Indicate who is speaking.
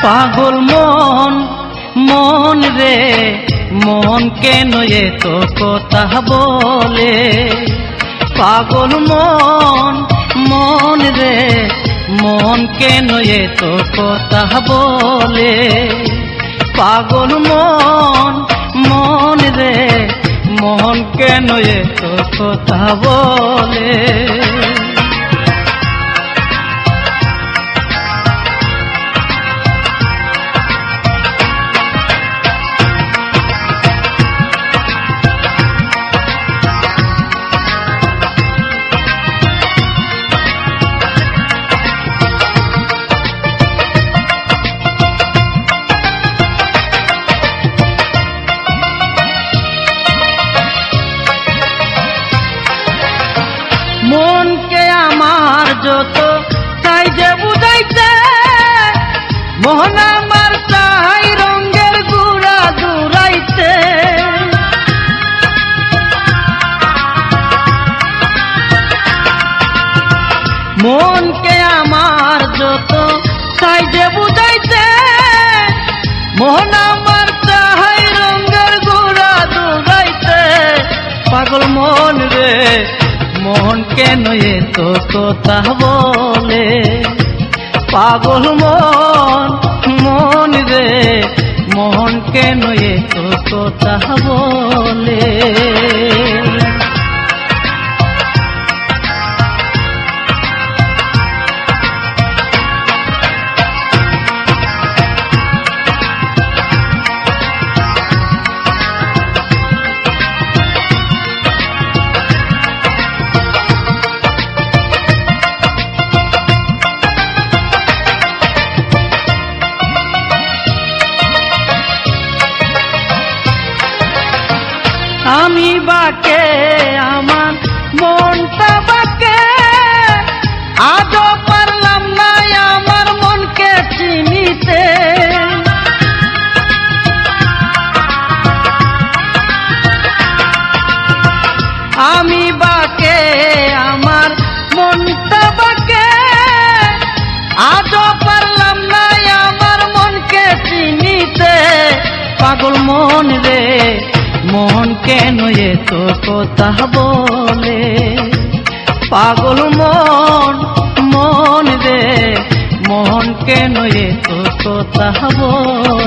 Speaker 1: পাগল মন মন রে মন কেন এত কথা বলে, পাগল মন মন রে মন কেন এত কথা বলে, পাগল মন মন রে মন কেন এত কথা বলে। মনকে আমার যত তাই যে বুঝাইতে, মন আমার তাই রঙের গুড়া দূরাইতে, মনকে আমার যত তাই যে বুঝাইতে, মন আমার তাই রঙের গুড়া দূরাইতে, পাগল মন রে মন কেন এত কথা বলে, পাগল মন মন রে মন কেন এত কথা বলে। আমি বাকে আমার মনটা বাকে, আজও পারলাম না আমার মনকে চিনিতে, আমি বাকে আমার মনটা বাকে, আজও পারলাম না আমার মনকে চিনিতে, পাগল মন রে মন কেন এত কথা বলে, পাগল মন মন রে মন কেন এত কথা বলে।